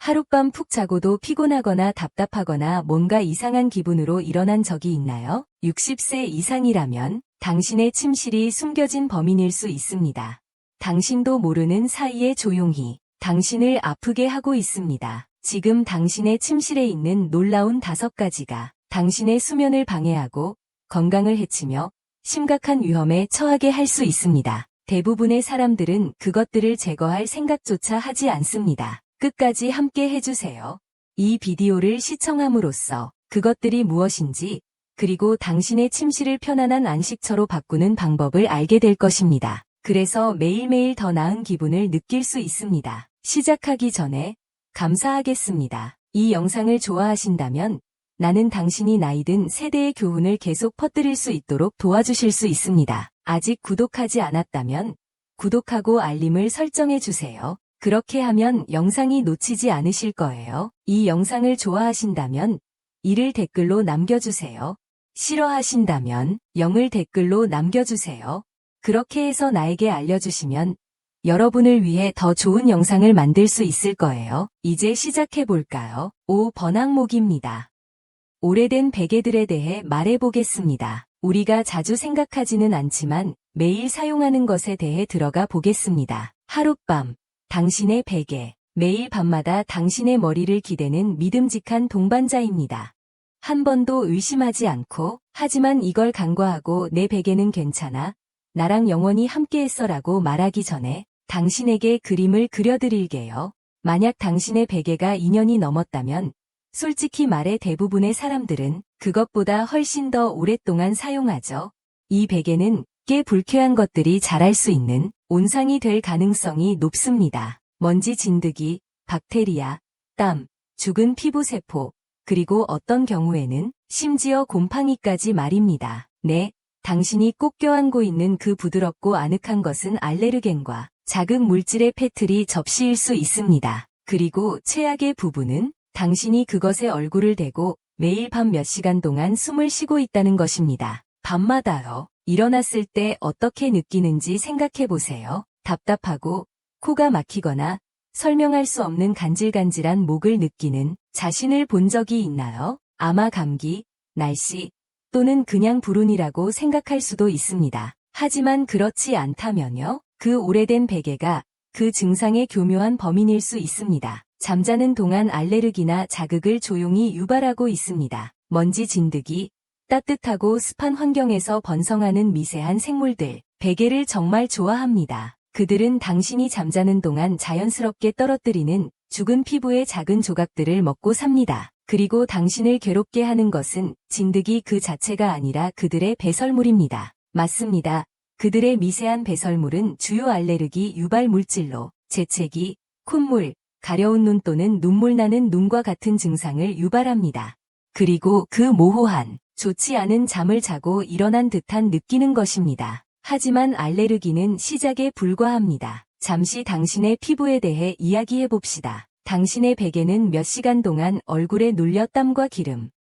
하룻밤 푹 자고도 피곤하거나 답답하거나 뭔가 이상한 기분으로 일어난 적이 있나요? 60세 이상이라면 당신의 침실이 숨겨진 범인일 수 있습니다. 당신도 모르는 사이에 조용히 당신을 아프게 하고 있습니다. 지금 당신의 침실에 있는 놀라운 5가지가 당신의 수면을 방해하고 건강을 해치며 심각한 위험에 처하게 할 수 있습니다. 대부분의 사람들은 그것들을 제거할 생각조차 하지 않습니다. 끝까지 함께 해주세요. 이 비디오를 시청함으로써 그것들이 무엇인지 그리고 당신의 침실을 편안한 안식처로 바꾸는 방법을 알게 될 것입니다. 그래서 매일매일 더 나은 기분을 느낄 수 있습니다. 시작하기 전에 감사하겠습니다. 이 영상을 좋아하신다면 나는 당신이 나이든 세대의 교훈을 계속 퍼뜨릴 수 있도록 도와주실 수 있습니다. 아직 구독하지 않았다면 구독하고 알림을 설정해 주세요. 그렇게 하면 영상이 놓치지 않으실 거예요. 이 영상을 좋아하신다면 1을 댓글로 남겨주세요. 싫어하신다면 0을 댓글로 남겨주세요. 그렇게 해서 나에게 알려주시면 여러분을 위해 더 좋은 영상을 만들 수 있을 거예요. 이제 시작해볼까요? 5. 번항목입니다. 오래된 베개들에 대해 말해보겠습니다. 우리가 자주 생각하지는 않지만 매일 사용하는 것에 대해 들어가 보겠습니다. 하룻밤 당신의 베개, 매일 밤마다 당신의 머리를 기대는 믿음직한 동반자입니다. 한 번도 의심하지 않고 하지만 이걸 간과하고 내 베개는 괜찮아, 나랑 영원히 함께했어라고 말하기 전에 당신에게 그림을 그려드릴게요. 만약 당신의 베개가 2년이 넘었다면 솔직히 말해 대부분의 사람들은 그것보다 훨씬 더 오랫동안 사용하죠. 이 베개는 꽤 불쾌한 것들이 자랄 수 있는 온상이 될 가능성이 높습니다. 먼지 진드기, 박테리아, 땀, 죽은 피부세포, 그리고 어떤 경우에는 심지어 곰팡이까지 말입니다. 네, 당신이 꼭 껴안고 있는 그 부드럽고 아늑한 것은 알레르겐과 자극 물질의 패트리 접시일 수 있습니다. 그리고 최악의 부분은 당신이 그것에 얼굴을 대고 매일 밤 몇 시간 동안 숨을 쉬고 있다는 것입니다. 밤마다요. 일어났을 때 어떻게 느끼는지 생각해보세요. 답답하고 코가 막히거나 설명할 수 없는 간질간질한 목을 느끼는 자신을 본 적이 있나요? 아마 감기, 날씨 또는 그냥 불운이라고 생각할 수도 있습니다. 하지만 그렇지 않다면요? 그 오래된 베개가 그 증상의 교묘한 범인일 수 있습니다. 잠자는 동안 알레르기나 자극을 조용히 유발하고 있습니다. 먼지 진드기, 따뜻하고 습한 환경에서 번성하는 미세한 생물들, 베개를 정말 좋아합니다. 그들은 당신이 잠자는 동안 자연스럽게 떨어뜨리는 죽은 피부의 작은 조각들을 먹고 삽니다. 그리고 당신을 괴롭게 하는 것은 진드기 그 자체가 아니라 그들의 배설물입니다. 맞습니다. 그들의 미세한 배설물은 주요 알레르기 유발 물질로 재채기, 콧물, 가려운 눈 또는 눈물 나는 눈과 같은 증상을 유발합니다. 그리고 그 모호한, 좋지 않은 잠을 자고 일어난 듯한 느끼는 것입니다. 하지만 알레르기는 시작에 불과합니다. 잠시 당신의 피부에 대해 이야기해봅시다. 당신의 베개는 몇 시간 동안 얼굴에 눌려 땀과 기름,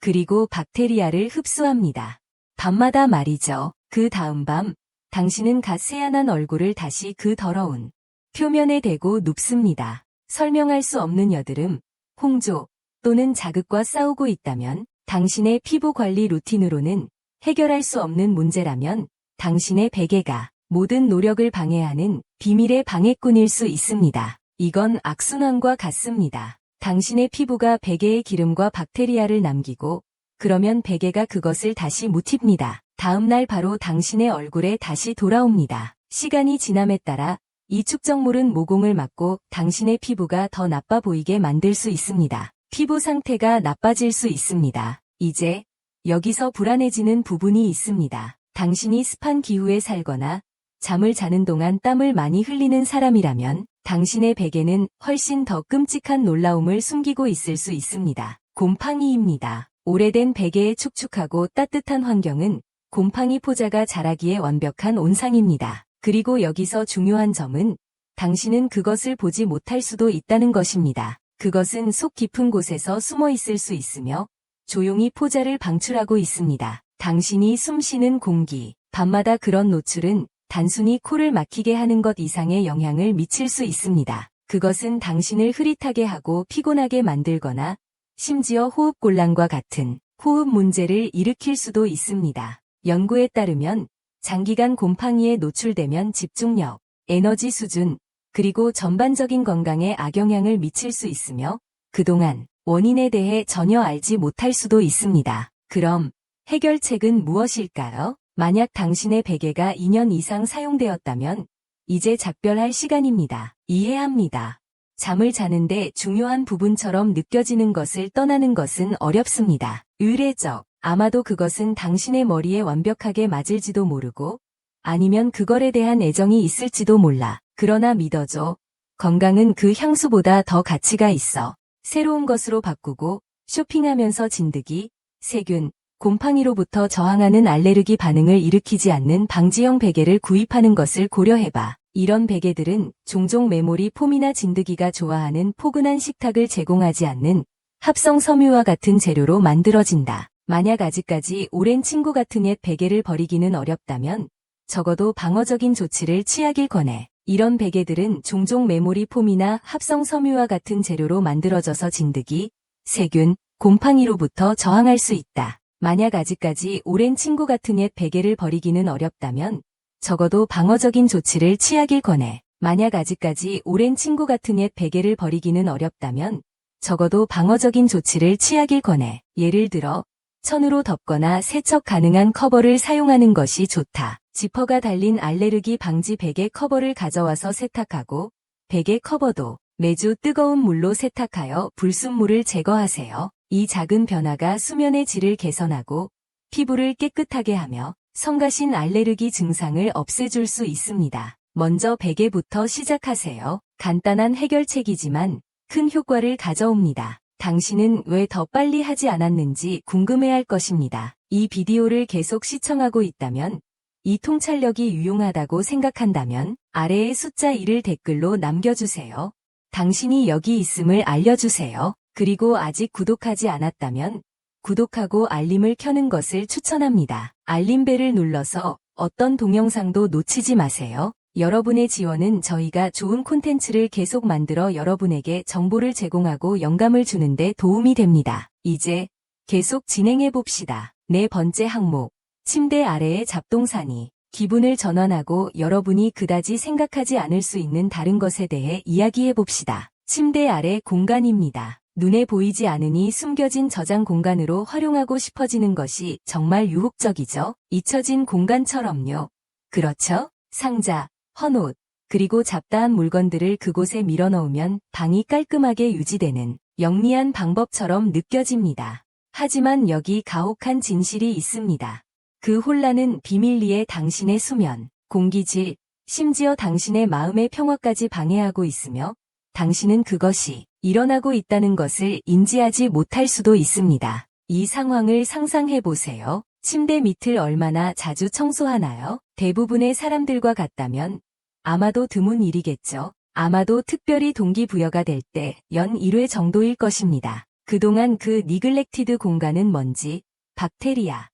그리고 박테리아를 흡수합니다. 밤마다 말이죠. 그 다음 밤, 당신은 갓 세안한 얼굴을 다시 그 더러운 표면에 대고 눕습니다. 설명할 수 없는 여드름, 홍조 또는 자극과 싸우고 있다면 당신의 피부 관리 루틴으로는 해결할 수 없는 문제라면 당신의 베개가 모든 노력을 방해하는 비밀의 방해꾼일 수 있습니다. 이건 악순환과 같습니다. 당신의 피부가 베개의 기름과 박테리아를 남기고 그러면 베개가 그것을 다시 묻힙니다. 다음날 바로 당신의 얼굴에 다시 돌아옵니다. 시간이 지남에 따라 이 축적물은 모공을 막고 당신의 피부가 더 나빠 보이게 만들 수 있습니다. 피부 상태가 나빠질 수 있습니다. 이제 여기서 불안해지는 부분이 있습니다. 당신이 습한 기후에 살거나 잠을 자는 동안 땀을 많이 흘리는 사람이라면 당신의 베개는 훨씬 더 끔찍한 놀라움을 숨기고 있을 수 있습니다. 곰팡이입니다. 오래된 베개의 축축하고 따뜻한 환경은 곰팡이 포자가 자라기에 완벽한 온상입니다. 그리고 여기서 중요한 점은 당신은 그것을 보지 못할 수도 있다는 것입니다. 그것은 속 깊은 곳에서 숨어 있을 수 있으며 조용히 포자를 방출하고 있습니다. 당신이 숨쉬는 공기, 밤마다 그런 노출은 단순히 코를 막히게 하는 것 이상의 영향을 미칠 수 있습니다. 그것은 당신을 흐릿하게 하고 피곤하게 만들거나 심지어 호흡곤란과 같은 호흡 문제를 일으킬 수도 있습니다. 연구에 따르면 장기간 곰팡이에 노출되면 집중력, 에너지 수준, 그리고 전반적인 건강에 악영향을 미칠 수 있으며 그동안 원인에 대해 전혀 알지 못할 수도 있습니다. 그럼 해결책은 무엇일까요? 만약 당신의 베개가 2년 이상 사용되었다면 이제 작별할 시간입니다. 이해합니다. 잠을 자는데 중요한 부분처럼 느껴지는 것을 떠나는 것은 어렵습니다. 의례적, 아마도 그것은 당신의 머리에 완벽하게 맞을지도 모르고 아니면 그걸에 대한 애정이 있을지도 몰라. 그러나 믿어줘. 건강은 그 향수보다 더 가치가 있어. 새로운 것으로 바꾸고 쇼핑하면서 진드기, 세균, 곰팡이로부터 저항하는 알레르기 반응을 일으키지 않는 방지형 베개를 구입하는 것을 고려해봐. 이런 베개들은 종종 메모리 폼이나 진드기가 좋아하는 포근한 식탁을 제공하지 않는 합성 섬유와 같은 재료로 만들어진다. 만약 아직까지 오랜 친구 같은 옛 베개를 버리기는 어렵다면 적어도 방어적인 조치를 취하길 권해. 이런 베개들은 종종 메모리 폼이나 합성 섬유와 같은 재료로 만들어져서 진드기, 세균, 곰팡이로부터 저항할 수 있다. 만약 아직까지 오랜 친구 같은 옛 베개를 버리기는 어렵다면 적어도 방어적인 조치를 취하길 권해. 만약 아직까지 오랜 친구 같은 옛 베개를 버리기는 어렵다면 적어도 방어적인 조치를 취하길 권해. 예를 들어 천으로 덮거나 세척 가능한 커버를 사용하는 것이 좋다. 지퍼가 달린 알레르기 방지 베개 커버를 가져와서 세탁하고 베개 커버도 매주 뜨거운 물로 세탁하여 불순물을 제거하세요. 이 작은 변화가 수면의 질을 개선하고 피부를 깨끗하게 하며 성가신 알레르기 증상을 없애줄 수 있습니다. 먼저 베개부터 시작하세요. 간단한 해결책이지만 큰 효과를 가져옵니다. 당신은 왜 더 빨리 하지 않았는지 궁금해할 것입니다. 이 비디오를 계속 시청하고 있다면, 이 통찰력이 유용하다고 생각한다면 아래의 숫자 1을 댓글로 남겨주세요. 당신이 여기 있음을 알려주세요. 그리고 아직 구독하지 않았다면 구독하고 알림을 켜는 것을 추천합니다. 알림벨을 눌러서 어떤 동영상도 놓치지 마세요. 여러분의 지원은 저희가 좋은 콘텐츠를 계속 만들어 여러분에게 정보를 제공하고 영감을 주는 데 도움이 됩니다. 이제 계속 진행해 봅시다. 네 번째 항목, 침대 아래의 잡동사니. 기분을 전환하고 여러분이 그다지 생각하지 않을 수 있는 다른 것에 대해 이야기해 봅시다. 침대 아래 공간입니다. 눈에 보이지 않으니 숨겨진 저장 공간으로 활용하고 싶어지는 것이 정말 유혹적이죠. 잊혀진 공간처럼요. 그렇죠? 상자, 헌옷, 그리고 잡다한 물건들을 그곳에 밀어넣으면 방이 깔끔하게 유지되는 영리한 방법처럼 느껴집니다. 하지만 여기 가혹한 진실이 있습니다. 그 혼란은 비밀리에 당신의 수면, 공기질, 심지어 당신의 마음의 평화까지 방해하고 있으며 당신은 그것이 일어나고 있다는 것을 인지하지 못할 수도 있습니다. 이 상황을 상상해 보세요. 침대 밑을 얼마나 자주 청소하나요? 대부분의 사람들과 같다면 아마도 드문 일이겠죠. 아마도 특별히 동기부여가 될 때 연 1회 정도일 것입니다. 그동안 그 니글렉티드 공간은 먼지, 박테리아,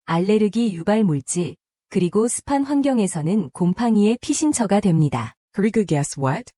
알레르기 유발 물질, 그리고 습한 환경에서는 곰팡이의 피신처가 됩니다. 그리고 guess what?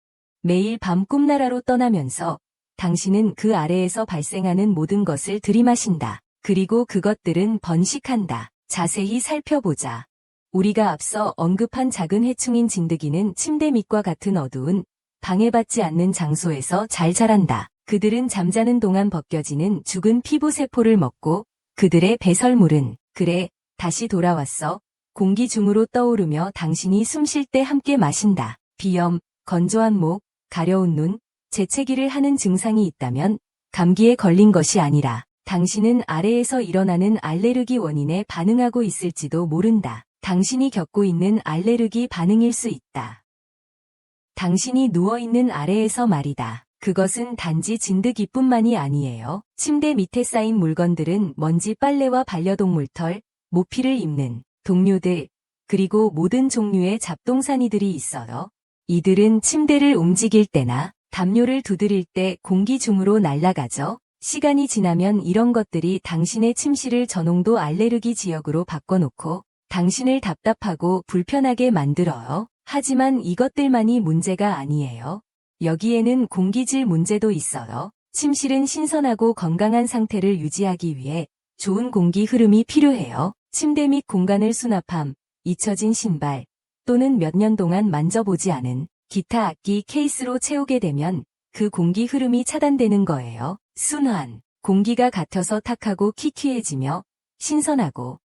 매일 밤 꿈나라로 떠나면서 당신은 그 아래에서 발생하는 모든 것을 들이마신다. 그리고 그것들은 번식한다. 자세히 살펴보자. 우리가 앞서 언급한 작은 해충인 진드기는 침대 밑과 같은 어두운 방해받지 않는 장소에서 잘 자란다. 그들은 잠자는 동안 벗겨지는 죽은 피부세포를 먹고 그들의 배설물은 그래, 다시 돌아왔어. 공기 중으로 떠오르며 당신이 숨 쉴 때 함께 마신다. 비염, 건조한 목, 가려운 눈, 재채기를 하는 증상이 있다면 감기에 걸린 것이 아니라 당신은 아래에서 일어나는 알레르기 원인에 반응하고 있을지도 모른다. 당신이 겪고 있는 알레르기 반응일 수 있다. 당신이 누워있는 아래에서 말이다. 그것은 단지 진드기뿐만이 아니에요. 침대 밑에 쌓인 물건들은 먼지, 빨래와 반려동물 털, 모피를 입는 동료들, 그리고 모든 종류의 잡동사니들이 있어요. 이들은 침대를 움직일 때나 담요를 두드릴 때 공기 중으로 날아가죠. 시간이 지나면 이런 것들이 당신의 침실을 저농도 알레르기 지역으로 바꿔놓고 당신을 답답하고 불편하게 만들어요. 하지만 이것들만이 문제가 아니에요. 여기에는 공기질 문제도 있어요. 침실은 신선하고 건강한 상태를 유지하기 위해 좋은 공기 흐름이 필요해요. 침대 및 공간을 수납함, 잊혀진 신발 또는 몇 년 동안 만져보지 않은 기타 악기 케이스로 채우게 되면 그 공기 흐름이 차단되는 거예요. 순환, 공기가 같아서 탁하고 키키해지며 신선하고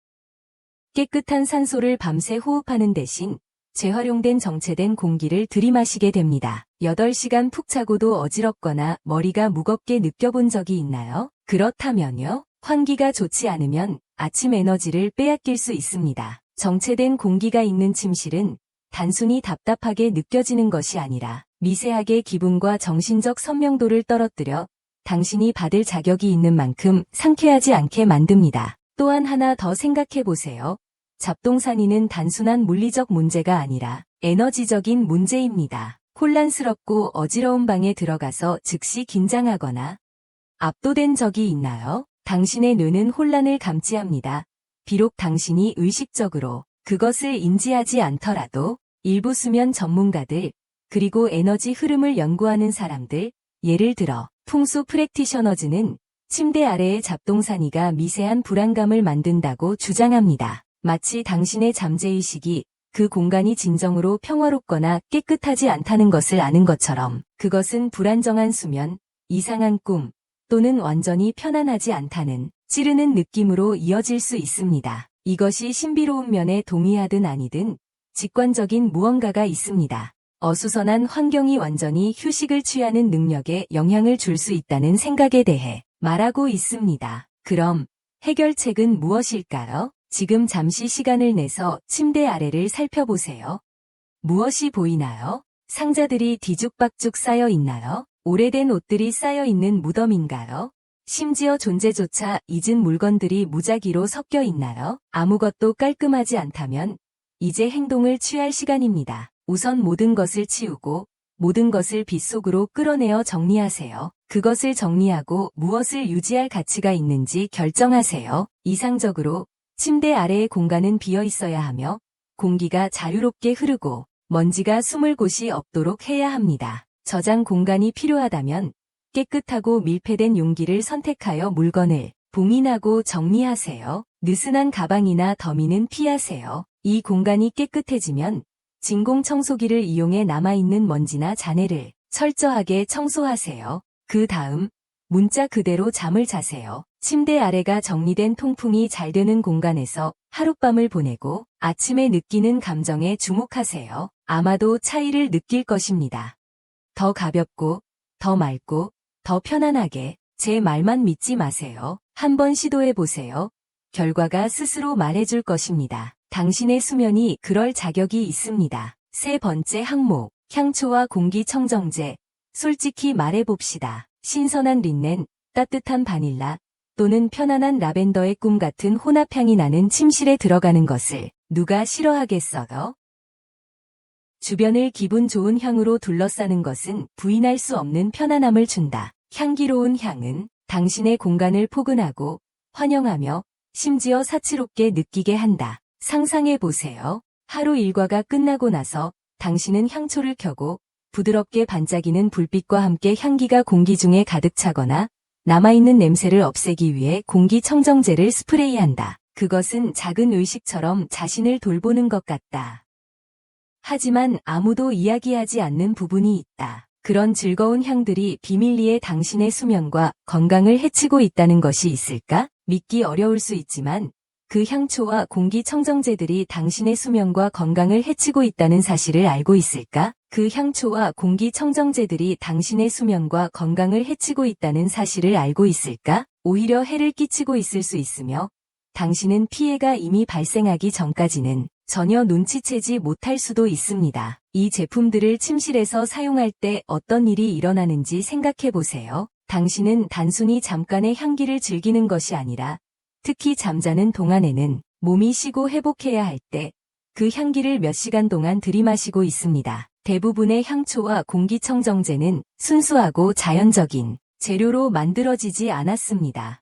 깨끗한 산소를 밤새 호흡하는 대신 재활용된 정체된 공기를 들이마시게 됩니다. 8시간 푹 자고도 어지럽거나 머리가 무겁게 느껴본 적이 있나요? 그렇다면요. 환기가 좋지 않으면 아침 에너지를 빼앗길 수 있습니다. 정체된 공기가 있는 침실은 단순히 답답하게 느껴지는 것이 아니라 미세하게 기분과 정신적 선명도를 떨어뜨려 당신이 받을 자격이 있는 만큼 상쾌하지 않게 만듭니다. 또한 하나 더 생각해 보세요. 잡동사니는 단순한 물리적 문제가 아니라 에너지적인 문제입니다. 혼란스럽고 어지러운 방에 들어가서 즉시 긴장하거나 압도된 적이 있나요? 당신의 뇌는 혼란을 감지합니다. 비록 당신이 의식적으로 그것을 인지하지 않더라도 일부 수면 전문가들, 그리고 에너지 흐름을 연구하는 사람들, 예를 들어 풍수 프랙티셔너즈는 침대 아래의 잡동사니가 미세한 불안감을 만든다고 주장합니다. 마치 당신의 잠재의식이 그 공간이 진정으로 평화롭거나 깨끗하지 않다는 것을 아는 것처럼 그것은 불안정한 수면, 이상한 꿈, 또는 완전히 편안하지 않다는 찌르는 느낌으로 이어질 수 있습니다. 이것이 신비로운 면에 동의하든 아니든 직관적인 무언가가 있습니다. 어수선한 환경이 완전히 휴식을 취하는 능력에 영향을 줄 수 있다는 생각에 대해 말하고 있습니다. 그럼 해결책은 무엇일까요? 지금 잠시 시간을 내서 침대 아래를 살펴보세요. 무엇이 보이나요? 상자들이 뒤죽박죽 쌓여 있나요? 오래된 옷들이 쌓여 있는 무덤인가요? 심지어 존재조차 잊은 물건들이 무작위로 섞여 있나요? 아무것도 깔끔하지 않다면 이제 행동을 취할 시간입니다. 우선 모든 것을 치우고 모든 것을 빗속으로 끌어내어 정리하세요. 그것을 정리하고 무엇을 유지할 가치가 있는지 결정하세요. 이상적으로 침대 아래의 공간은 비어 있어야 하며 공기가 자유롭게 흐르고 먼지가 숨을 곳이 없도록 해야 합니다. 저장 공간이 필요하다면 깨끗하고 밀폐된 용기를 선택하여 물건을 봉인하고 정리하세요. 느슨한 가방이나 더미는 피하세요. 이 공간이 깨끗해지면 진공 청소기를 이용해 남아있는 먼지나 잔해를 철저하게 청소하세요. 그 다음 문자 그대로 잠을 자세요. 침대 아래가 정리된 통풍이 잘 되는 공간에서 하룻밤을 보내고 아침에 느끼는 감정에 주목하세요. 아마도 차이를 느낄 것입니다. 더 가볍고, 더 맑고, 더 편안하게 제 말만 믿지 마세요. 한번 시도해 보세요. 결과가 스스로 말해줄 것입니다. 당신의 수면이 그럴 자격이 있습니다. 세 번째 항목, 향초와 공기청정제. 솔직히 말해봅시다. 신선한 린넨, 따뜻한 바닐라, 또는 편안한 라벤더의 꿈 같은 혼합향이 나는 침실에 들어가는 것을 누가 싫어하겠어요? 주변을 기분 좋은 향으로 둘러싸는 것은 부인할 수 없는 편안함을 준다. 향기로운 향은 당신의 공간을 포근하고 환영하며 심지어 사치롭게 느끼게 한다. 상상해 보세요. 하루 일과가 끝나고 나서 당신은 향초를 켜고 부드럽게 반짝이는 불빛과 함께 향기가 공기 중에 가득 차거나 남아있는 냄새를 없애기 위해 공기청정제를 스프레이한다. 그것은 작은 의식처럼 자신을 돌보는 것 같다. 하지만 아무도 이야기하지 않는 부분이 있다. 그런 즐거운 향들이 비밀리에 당신의 수면과 건강을 해치고 있다는 것이 있을까? 믿기 어려울 수 있지만 그 향초와 공기청정제들이 당신의 수면과 건강을 해치고 있다는 사실을 알고 있을까? 그 향초와 공기청정제들이 당신의 수면과 건강을 해치고 있다는 사실을 알고 있을까? 오히려 해를 끼치고 있을 수 있으며 당신은 피해가 이미 발생하기 전까지는 전혀 눈치채지 못할 수도 있습니다. 이 제품들을 침실에서 사용할 때 어떤 일이 일어나는지 생각해 보세요. 당신은 단순히 잠깐의 향기를 즐기는 것이 아니라 특히 잠자는 동안에는 몸이 쉬고 회복해야 할 때 그 향기를 몇 시간 동안 들이마시고 있습니다. 대부분의 향초와 공기청정제는 순수하고 자연적인 재료로 만들어지지 않았습니다.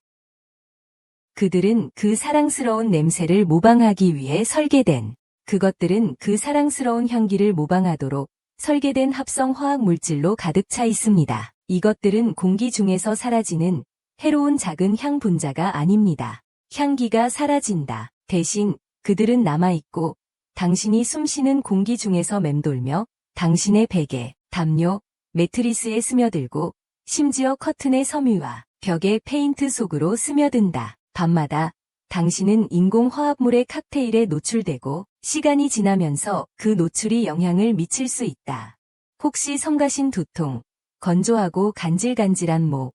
그들은 그 사랑스러운 냄새를 모방하기 위해 설계된 그것들은 그 사랑스러운 향기를 모방하도록 설계된 합성 화학 물질로 가득 차 있습니다. 이것들은 공기 중에서 사라지는 해로운 작은 향 분자가 아닙니다. 향기가 사라진다. 대신 그들은 남아있고 당신이 숨쉬는 공기 중에서 맴돌며 당신의 베개, 담요, 매트리스에 스며들고 심지어 커튼의 섬유와 벽의 페인트 속으로 스며든다. 밤마다 당신은 인공화합물의 칵테일에 노출되고 시간이 지나면서 그 노출이 영향을 미칠 수 있다. 혹시 성가신 두통, 건조하고 간질간질한 목,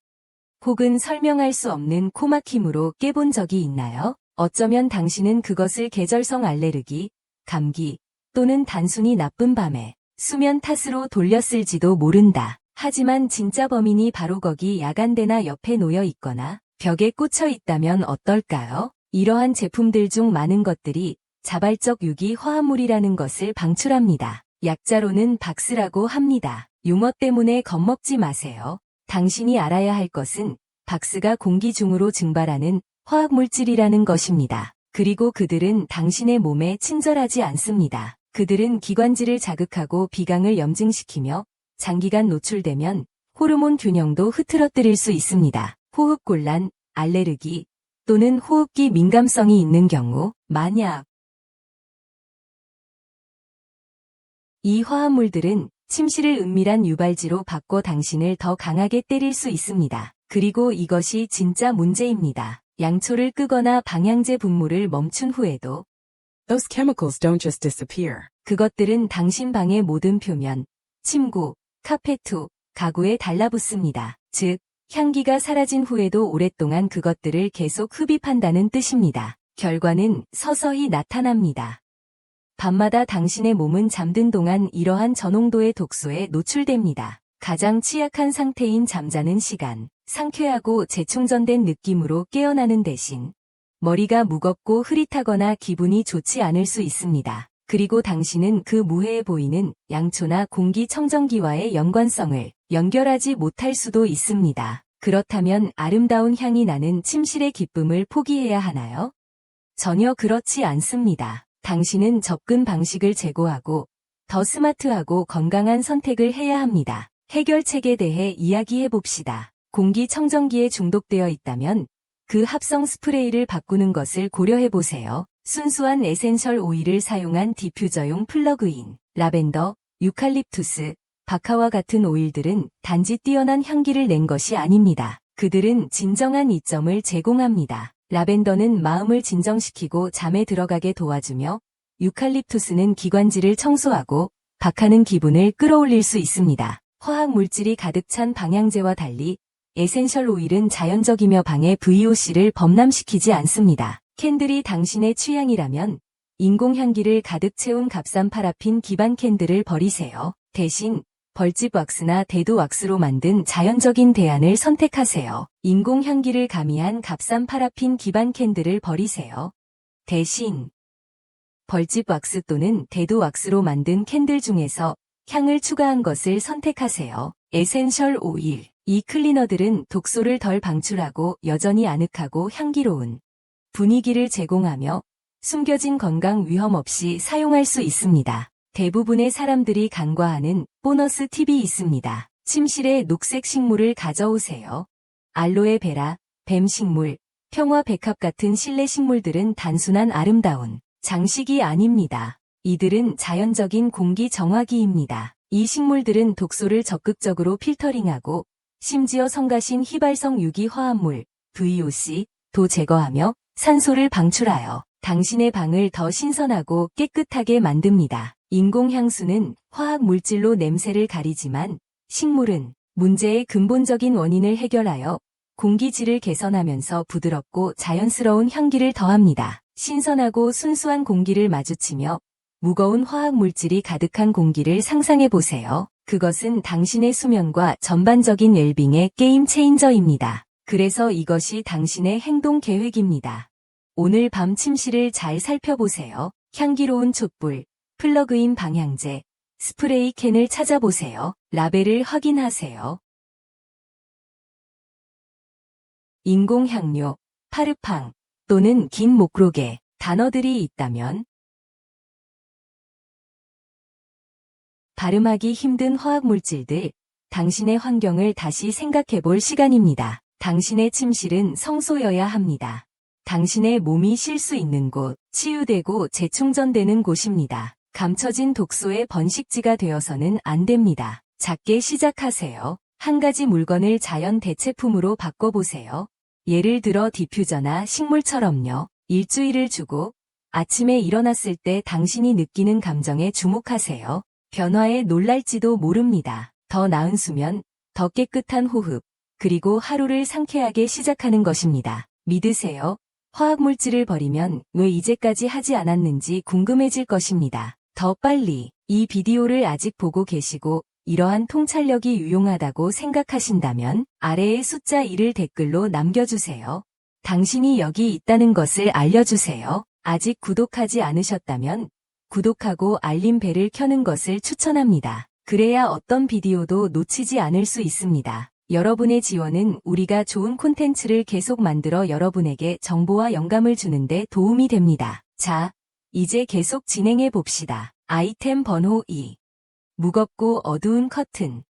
혹은 설명할 수 없는 코막힘으로 깨본 적이 있나요? 어쩌면 당신은 그것을 계절성 알레르기, 감기, 또는 단순히 나쁜 밤에 수면 탓으로 돌렸을지도 모른다. 하지만 진짜 범인이 바로 거기 야간대나 옆에 놓여 있거나 벽에 꽂혀 있다면 어떨까요? 이러한 제품들 중 많은 것들이 자발적 유기 화합물이라는 것을 방출합니다. 약자로는 박스라고 합니다. 용어 때문에 겁먹지 마세요. 당신이 알아야 할 것은 박스가 공기 중으로 증발하는 화학물질이라는 것입니다. 그리고 그들은 당신의 몸에 친절하지 않습니다. 그들은 기관지를 자극하고 비강을 염증시키며 장기간 노출되면 호르몬 균형도 흐트러뜨릴 수 있습니다. 호흡곤란, 알레르기 또는 호흡기 민감성이 있는 경우, 만약 이 화합물들은 침실을 은밀한 유발지로 바꿔 당신을 더 강하게 때릴 수 있습니다. 그리고 이것이 진짜 문제입니다. 양초를 끄거나 방향제 분무를 멈춘 후에도 Those chemicals don't just disappear. 그것들은 당신 방의 모든 표면, 침구, 카페트, 가구에 달라붙습니다. 즉, 향기가 사라진 후에도 오랫동안 그것들을 계속 흡입한다는 뜻입니다. 결과는 서서히 나타납니다. 밤마다 당신의 몸은 잠든 동안 이러한 저농도의 독소에 노출됩니다. 가장 취약한 상태인 잠자는 시간, 상쾌하고 재충전된 느낌으로 깨어나는 대신 머리가 무겁고 흐릿하거나 기분이 좋지 않을 수 있습니다. 그리고 당신은 그 무해해 보이는 양초나 공기청정기와의 연관성을 연결하지 못할 수도 있습니다. 그렇다면 아름다운 향이 나는 침실의 기쁨을 포기해야 하나요? 전혀 그렇지 않습니다. 당신은 접근 방식을 제고하고 더 스마트하고 건강한 선택을 해야 합니다. 해결책에 대해 이야기해 봅시다. 공기청정기에 중독되어 있다면 그 합성 스프레이를 바꾸는 것을 고려해 보세요. 순수한 에센셜 오일을 사용한 디퓨저용 플러그인, 라벤더, 유칼립투스, 바카와 같은 오일들은 단지 뛰어난 향기를 낸 것이 아닙니다. 그들은 진정한 이점을 제공합니다. 라벤더는 마음을 진정시키고 잠에 들어가게 도와주며 유칼립투스는 기관지를 청소하고 바카는 기분을 끌어올릴 수 있습니다. 화학 물질이 가득 찬 방향제와 달리 에센셜 오일은 자연적이며 방의 VOC를 범람시키지 않습니다. 캔들이 당신의 취향이라면 인공향기를 가득 채운 값싼 파라핀 기반 캔들을 버리세요. 대신 벌집 왁스나 대도 왁스로 만든 자연적인 대안을 선택하세요. 인공향기를 가미한 값싼 파라핀 기반 캔들을 버리세요. 대신 벌집 왁스 또는 대도 왁스로 만든 캔들 중에서 향을 추가한 것을 선택하세요. 에센셜 오일. 이 클리너들은 독소를 덜 방출하고 여전히 아늑하고 향기로운 분위기를 제공하며 숨겨진 건강 위험 없이 사용할 수 있습니다. 대부분의 사람들이 간과하는 보너스 팁이 있습니다. 침실에 녹색 식물을 가져오세요. 알로에베라, 뱀식물, 평화백합 같은 실내 식물들은 단순한 아름다운 장식이 아닙니다. 이들은 자연적인 공기 정화기입니다. 이 식물들은 독소를 적극적으로 필터링하고 심지어 성가신 휘발성 유기화합물, VOC,도 제거하며 산소를 방출하여 당신의 방을 더 신선하고 깨끗하게 만듭니다. 인공향수는 화학 물질로 냄새를 가리지만 식물은 문제의 근본적인 원인을 해결하여 공기질을 개선하면서 부드럽고 자연스러운 향기를 더합니다. 신선하고 순수한 공기를 마주치며 무거운 화학 물질이 가득한 공기를 상상해 보세요. 그것은 당신의 수면과 전반적인 웰빙의 게임 체인저입니다. 그래서 이것이 당신의 행동 계획입니다. 오늘 밤 침실을 잘 살펴보세요. 향기로운 촛불, 플러그인 방향제, 스프레이 캔을 찾아보세요. 라벨을 확인하세요. 인공향료, 파르팡 또는 긴 목록에 단어들이 있다면 발음하기 힘든 화학물질들, 당신의 환경을 다시 생각해 볼 시간입니다. 당신의 침실은 성소여야 합니다. 당신의 몸이 쉴 수 있는 곳, 치유되고 재충전되는 곳입니다. 감춰진 독소의 번식지가 되어서는 안 됩니다. 작게 시작하세요. 한 가지 물건을 자연 대체품으로 바꿔보세요. 예를 들어 디퓨저나 식물처럼요. 일주일을 주고 아침에 일어났을 때 당신이 느끼는 감정에 주목하세요. 변화에 놀랄지도 모릅니다. 더 나은 수면, 더 깨끗한 호흡, 그리고 하루를 상쾌하게 시작하는 것입니다. 믿으세요. 화학물질을 버리면 왜 이제까지 하지 않았는지 궁금해질 것입니다. 더 빨리 이 비디오를 아직 보고 계시고 이러한 통찰력이 유용하다고 생각하신다면 아래의 숫자 1을 댓글로 남겨주세요. 당신이 여기 있다는 것을 알려주세요. 아직 구독하지 않으셨다면 구독하고 알림벨을 켜는 것을 추천합니다. 그래야 어떤 비디오도 놓치지 않을 수 있습니다. 여러분의 지원은 우리가 좋은 콘텐츠를 계속 만들어 여러분에게 정보와 영감을 주는데 도움이 됩니다. 자, 이제 계속 진행해 봅시다. 아이템 번호 2. 무겁고 어두운 커튼.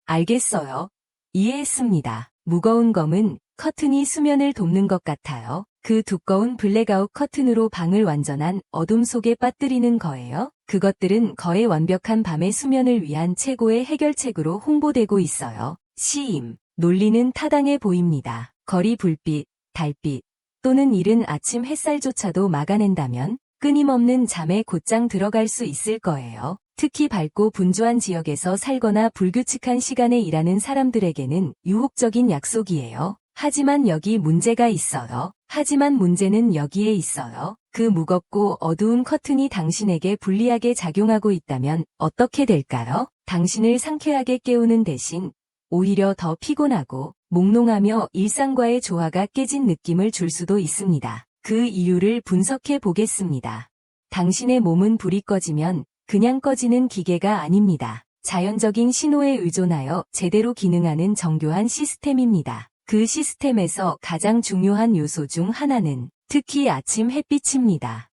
알겠어요. 이해했습니다. 무거운 검은 커튼이 수면을 돕는 것 같아요. 그 두꺼운 블랙아웃 커튼으로 방을 완전한 어둠 속에 빠뜨리는 거예요. 그것들은 거의 완벽한 밤의 수면을 위한 최고의 해결책으로 홍보되고 있어요. 시임, 논리는 타당해 보입니다. 거리 불빛, 달빛, 또는 이른 아침 햇살조차도 막아낸다면 끊임없는 잠에 곧장 들어갈 수 있을 거예요. 특히 밝고 분주한 지역에서 살거나 불규칙한 시간에 일하는 사람들에게는 유혹적인 약속이에요. 하지만 여기 문제가 있어요. 하지만 문제는 여기에 있어요. 그 무겁고 어두운 커튼이 당신에게 불리하게 작용하고 있다면 어떻게 될까요? 당신을 상쾌하게 깨우는 대신 오히려 더 피곤하고 몽롱하며 일상과의 조화가 깨진 느낌을 줄 수도 있습니다. 그 이유를 분석해 보겠습니다. 당신의 몸은 불이 꺼지면 그냥 꺼지는 기계가 아닙니다. 자연적인 신호에 의존하여 제대로 기능하는 정교한 시스템입니다. 그 시스템에서 가장 중요한 요소 중 하나는 특히 아침 햇빛입니다.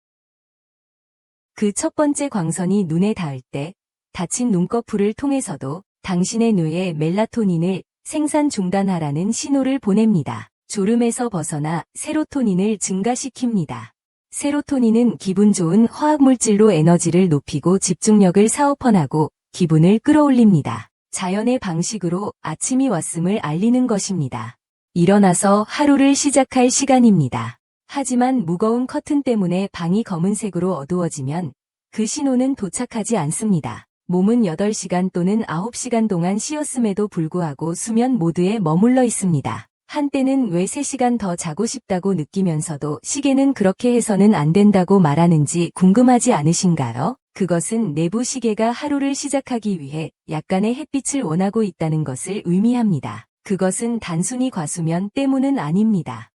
그 첫 번째 광선이 눈에 닿을 때 닫힌 눈꺼풀을 통해서도 당신의 뇌에 멜라토닌을 생산 중단하라는 신호를 보냅니다. 졸음에서 벗어나 세로토닌을 증가시킵니다. 세로토닌은 기분 좋은 화학물질로 에너지를 높이고 집중력을 사오펀하고 기분을 끌어올립니다. 자연의 방식으로 아침이 왔음을 알리는 것입니다. 일어나서 하루를 시작할 시간입니다. 하지만 무거운 커튼 때문에 방이 검은색으로 어두워지면 그 신호는 도착하지 않습니다. 몸은 8시간 또는 9시간 동안 쉬었음에도 불구하고 수면 모드에 머물러 있습니다. 한때는 왜 3시간 더 자고 싶다고 느끼면서도 시계는 그렇게 해서는 안 된다고 말하는지 궁금하지 않으신가요? 그것은 내부 시계가 하루를 시작하기 위해 약간의 햇빛을 원하고 있다는 것을 의미합니다. 그것은 단순히 과수면 때문은 아닙니다.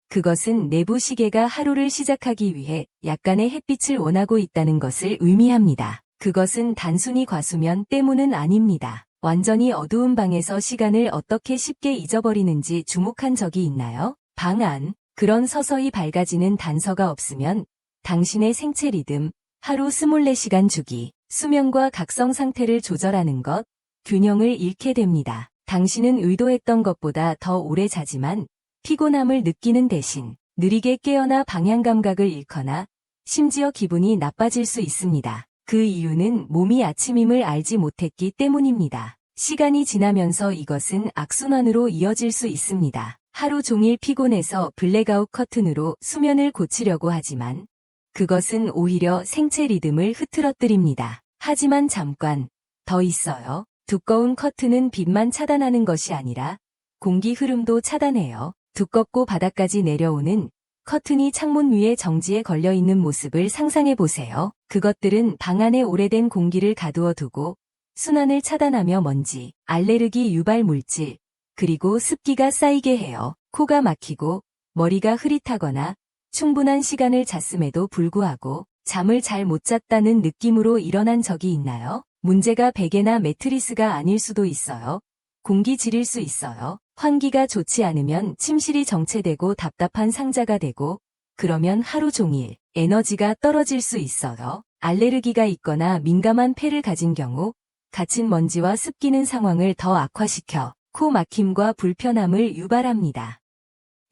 그것은 내부 시계가 하루를 시작하기 위해 약간의 햇빛을 원하고 있다는 것을 의미합니다. 그것은 단순히 과수면 때문은 아닙니다. 완전히 어두운 방에서 시간을 어떻게 쉽게 잊어버리는지 주목한 적이 있나요? 방 안, 그런 서서히 밝아지는 단서가 없으면 당신의 생체 리듬, 하루 24시간 주기, 수면과 각성 상태를 조절하는 것, 균형을 잃게 됩니다. 당신은 의도했던 것보다 더 오래 자지만 피곤함을 느끼는 대신 느리게 깨어나 방향 감각을 잃거나 심지어 기분이 나빠질 수 있습니다. 그 이유는 몸이 아침임을 알지 못했기 때문입니다. 시간이 지나면서 이것은 악순환으로 이어질 수 있습니다. 하루 종일 피곤해서 블랙아웃 커튼으로 수면을 고치려고 하지만 그것은 오히려 생체 리듬을 흐트러뜨립니다. 하지만 잠깐 더 있어요. 두꺼운 커튼은 빛만 차단하는 것이 아니라 공기 흐름도 차단해요. 두껍고 바닥까지 내려오는 커튼이 창문 위에 정지에 걸려있는 모습을 상상해 보세요. 그것들은 방 안에 오래된 공기를 가두어 두고 순환을 차단하며 먼지, 알레르기 유발 물질, 그리고 습기가 쌓이게 해요. 코가 막히고 머리가 흐릿하거나 충분한 시간을 잤음에도 불구하고 잠을 잘 못 잤다는 느낌으로 일어난 적이 있나요? 문제가 베개나 매트리스가 아닐 수도 있어요. 공기질일 수 있어요. 환기가 좋지 않으면 침실이 정체되고 답답한 상자가 되고 그러면 하루 종일 에너지가 떨어질 수 있어요. 알레르기가 있거나 민감한 폐를 가진 경우 갇힌 먼지와 습기는 상황을 더 악화시켜 코 막힘과 불편함을 유발합니다.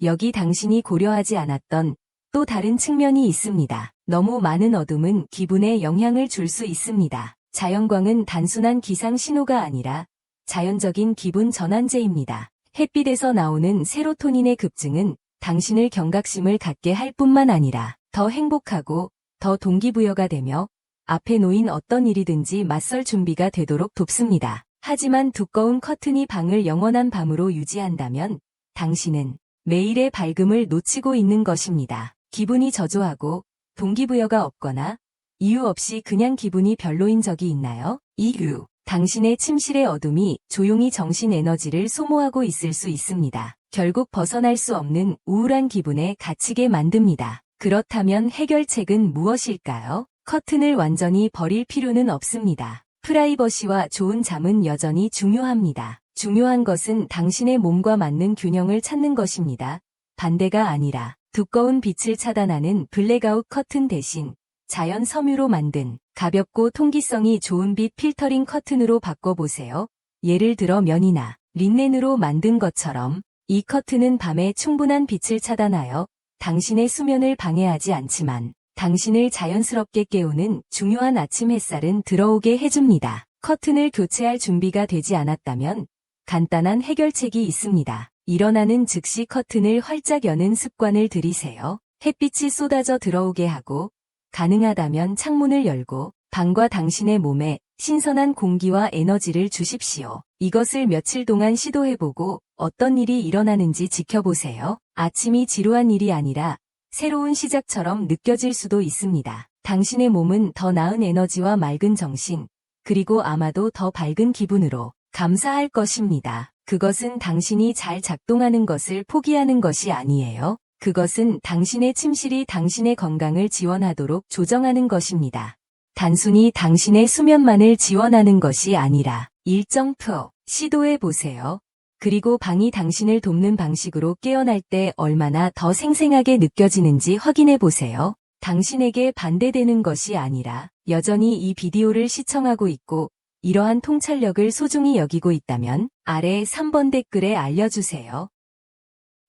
여기 당신이 고려하지 않았던 또 다른 측면이 있습니다. 너무 많은 어둠은 기분에 영향을 줄 수 있습니다. 자연광은 단순한 기상 신호가 아니라 자연적인 기분 전환제입니다. 햇빛에서 나오는 세로토닌의 급증은 당신을 경각심을 갖게 할 뿐만 아니라 더 행복하고 더 동기부여가 되며 앞에 놓인 어떤 일이든지 맞설 준비가 되도록 돕습니다. 하지만 두꺼운 커튼이 방을 영원한 밤으로 유지한다면 당신은 매일의 밝음을 놓치고 있는 것입니다. 기분이 저조하고 동기부여가 없거나 이유 없이 그냥 기분이 별로인 적이 있나요? 이유. 당신의 침실의 어둠이 조용히 정신 에너지를 소모하고 있을 수 있습니다. 결국 벗어날 수 없는 우울한 기분에 갇히게 만듭니다. 그렇다면 해결책은 무엇일까요? 커튼을 완전히 버릴 필요는 없습니다. 프라이버시와 좋은 잠은 여전히 중요합니다. 중요한 것은 당신의 몸과 맞는 균형을 찾는 것입니다. 반대가 아니라 두꺼운 빛을 차단하는 블랙아웃 커튼 대신 자연 섬유로 만든 가볍고 통기성이 좋은 빛 필터링 커튼으로 바꿔보세요. 예를 들어 면이나 린넨으로 만든 것처럼 이 커튼은 밤에 충분한 빛을 차단하여 당신의 수면을 방해하지 않지만 당신을 자연스럽게 깨우는 중요한 아침 햇살은 들어오게 해줍니다. 커튼을 교체할 준비가 되지 않았다면 간단한 해결책이 있습니다. 일어나는 즉시 커튼을 활짝 여는 습관을 들이세요. 햇빛이 쏟아져 들어오게 하고 가능하다면 창문을 열고 방과 당신의 몸에 신선한 공기와 에너지를 주십시오. 이것을 며칠 동안 시도해보고 어떤 일이 일어나는지 지켜보세요. 아침이 지루한 일이 아니라 새로운 시작처럼 느껴질 수도 있습니다. 당신의 몸은 더 나은 에너지와 맑은 정신, 그리고 아마도 더 밝은 기분으로 감사할 것입니다. 그것은 당신이 잘 작동하는 것을 포기하는 것이 아니에요. 그것은 당신의 침실이 당신의 건강을 지원하도록 조정하는 것입니다. 단순히 당신의 수면만을 지원하는 것이 아니라 일정 표 시도해 보세요. 그리고 방이 당신을 돕는 방식으로 깨어날 때 얼마나 더 생생하게 느껴지는지 확인해 보세요. 당신에게 반대되는 것이 아니라 여전히 이 비디오를 시청하고 있고 이러한 통찰력을 소중히 여기고 있다면 아래 3번 댓글에 알려주세요.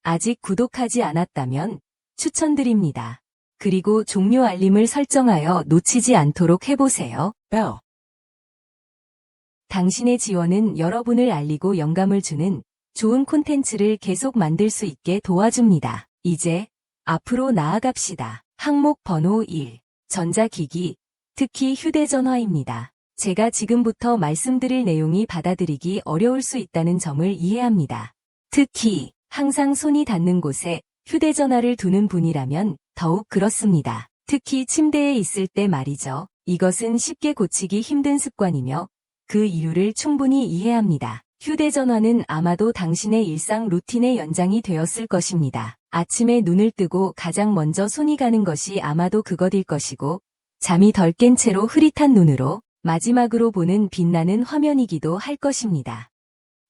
아직 구독하지 않았다면 추천드립니다. 그리고 종료 알림을 설정하여 놓치지 않도록 해보세요. Bell. 당신의 지원은 여러분을 알리고 영감을 주는 좋은 콘텐츠를 계속 만들 수 있게 도와줍니다. 이제 앞으로 나아갑시다. 항목 번호 1. 전자기기, 특히 휴대전화입니다. 제가 지금부터 말씀드릴 내용이 받아들이기 어려울 수 있다는 점을 이해합니다. 특히 항상 손이 닿는 곳에 휴대전화를 두는 분이라면 더욱 그렇습니다. 특히 침대에 있을 때 말이죠. 이것은 쉽게 고치기 힘든 습관이며 그 이유를 충분히 이해합니다. 휴대전화는 아마도 당신의 일상 루틴의 연장이 되었을 것입니다. 아침에 눈을 뜨고 가장 먼저 손이 가는 것이 아마도 그것일 것이고 잠이 덜 깬 채로 흐릿한 눈으로 마지막으로 보는 빛나는 화면이기도 할 것입니다.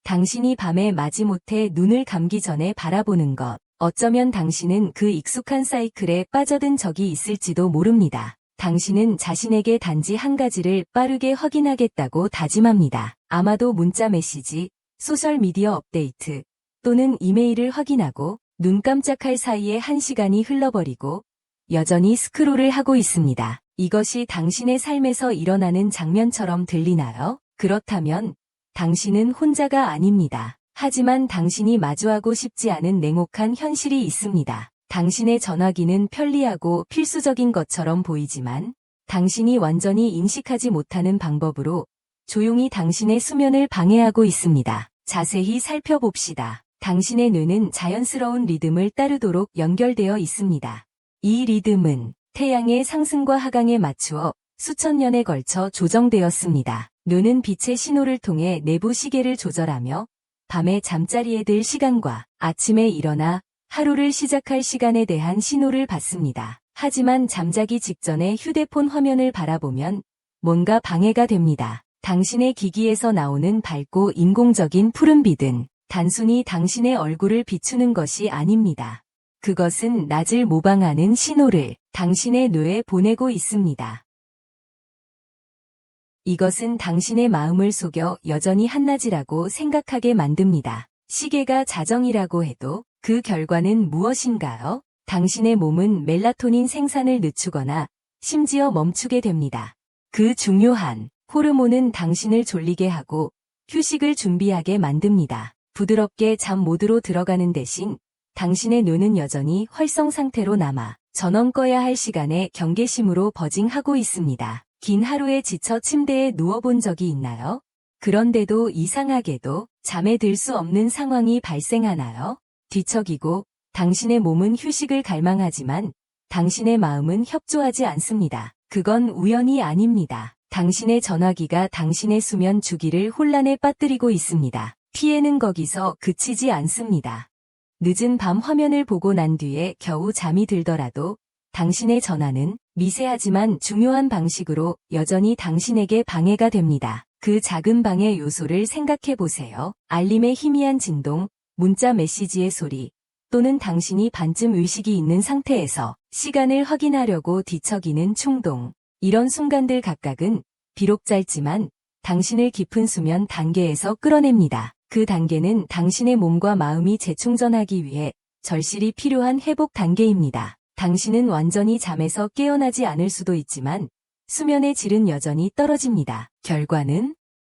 당신이 밤에 마지못해 눈을 감기 전에 바라보는 것, 어쩌면 당신은 그 익숙한 사이클에 빠져든 적이 있을지도 모릅니다. 당신은 자신에게 단지 한 가지를 빠르게 확인하겠다고 다짐합니다. 아마도 문자 메시지, 소셜미디어 업데이트 또는 이메일을 확인하고 눈 깜짝할 사이에 1시간이 흘러버리고 여전히 스크롤을 하고 있습니다. 이것이 당신의 삶에서 일어나는 장면처럼 들리나요? 그렇다면 당신은 혼자가 아닙니다. 하지만 당신이 마주하고 싶지 않은 냉혹한 현실이 있습니다. 당신의 전화기는 편리하고 필수적인 것처럼 보이지만 당신이 완전히 인식하지 못하는 방법으로 조용히 당신의 수면을 방해하고 있습니다. 자세히 살펴봅시다. 당신의 뇌는 자연스러운 리듬을 따르도록 연결되어 있습니다. 이 리듬은 태양의 상승과 하강에 맞추어 수천 년에 걸쳐 조정되었습니다. 뇌는 빛의 신호를 통해 내부 시계를 조절하며 밤에 잠자리에 들 시간과 아침에 일어나 하루를 시작할 시간에 대한 신호를 받습니다. 하지만 잠자기 직전에 휴대폰 화면을 바라보면 뭔가 방해가 됩니다. 당신의 기기에서 나오는 밝고 인공적인 푸른빛은 단순히 당신의 얼굴을 비추는 것이 아닙니다. 그것은 낮을 모방하는 신호를 당신의 뇌에 보내고 있습니다. 이것은 당신의 마음을 속여 여전히 한낮이라고 생각하게 만듭니다. 시계가 자정이라고 해도 그 결과는 무엇인가요? 당신의 몸은 멜라토닌 생산을 늦추거나 심지어 멈추게 됩니다. 그 중요한 호르몬은 당신을 졸리게 하고 휴식을 준비하게 만듭니다. 부드럽게 잠 모드로 들어가는 대신 당신의 뇌는 여전히 활성 상태로 남아 전원 꺼야 할 시간에 경계심으로 버징하고 있습니다. 긴 하루에 지쳐 침대에 누워본 적이 있나요? 그런데도 이상하게도 잠에 들 수 없는 상황이 발생하나요? 뒤척이고 당신의 몸은 휴식을 갈망하지만 당신의 마음은 협조하지 않습니다. 그건 우연이 아닙니다. 당신의 전화기가 당신의 수면 주기를 혼란에 빠뜨리고 있습니다. 피해는 거기서 그치지 않습니다. 늦은 밤 화면을 보고 난 뒤에 겨우 잠이 들더라도 당신의 전화는 미세하지만 중요한 방식으로 여전히 당신에게 방해가 됩니다. 그 작은 방해 요소를 생각해 보세요. 알림의 희미한 진동, 문자 메시지의 소리, 또는 당신이 반쯤 의식이 있는 상태에서 시간을 확인하려고 뒤척이는 충동. 이런 순간들 각각은 비록 짧지만 당신을 깊은 수면 단계에서 끌어냅니다. 그 단계는 당신의 몸과 마음이 재충전하기 위해 절실히 필요한 회복 단계입니다. 당신은 완전히 잠에서 깨어나지 않을 수도 있지만 수면의 질은 여전히 떨어집니다. 결과는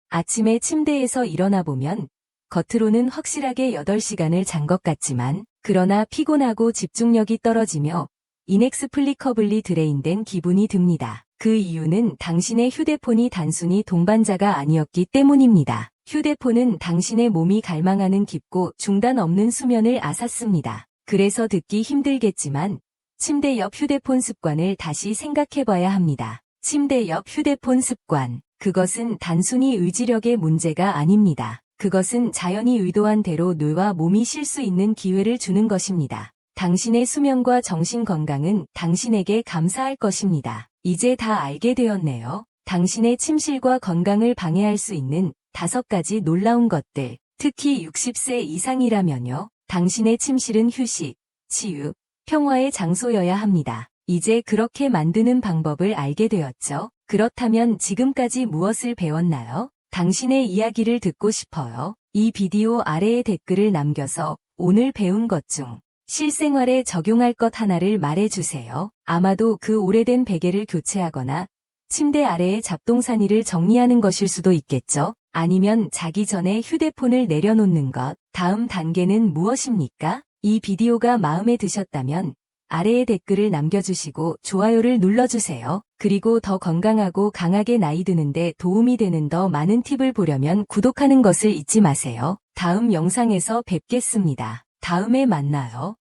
아침에 침대에서 일어나 보면 겉으로는 확실하게 8시간을 잔 것 같지만 그러나 피곤하고 집중력이 떨어지며 인엑스플리커블리 드레인된 기분이 듭니다. 그 이유는 당신의 휴대폰이 단순히 동반자가 아니었기 때문입니다. 휴대폰은 당신의 몸이 갈망하는 깊고 중단 없는 수면을 앗았습니다. 그래서 듣기 힘들겠지만 침대 옆 휴대폰 습관을 다시 생각해봐야 합니다. 침대 옆 휴대폰 습관. 그것은 단순히 의지력의 문제가 아닙니다. 그것은 자연히 의도한 대로 뇌와 몸이 쉴 수 있는 기회를 주는 것입니다. 당신의 수면과 정신 건강은 당신에게 감사할 것입니다. 이제 다 알게 되었네요. 당신의 침실과 건강을 방해할 수 있는 5가지 놀라운 것들. 특히 60세 이상이라면요. 당신의 침실은 휴식, 치유, 평화의 장소여야 합니다. 이제 그렇게 만드는 방법을 알게 되었죠. 그렇다면 지금까지 무엇을 배웠나요? 당신의 이야기를 듣고 싶어요. 이 비디오 아래에 댓글을 남겨서 오늘 배운 것 중 실생활에 적용할 것 하나를 말해주세요. 아마도 그 오래된 베개를 교체하거나 침대 아래의 잡동사니를 정리하는 것일 수도 있겠죠. 아니면 자기 전에 휴대폰을 내려놓는 것. 다음 단계는 무엇입니까? 이 비디오가 마음에 드셨다면 아래에 댓글을 남겨주시고 좋아요를 눌러주세요. 그리고 더 건강하고 강하게 나이 드는데 도움이 되는 더 많은 팁을 보려면 구독하는 것을 잊지 마세요. 다음 영상에서 뵙겠습니다. 다음에 만나요.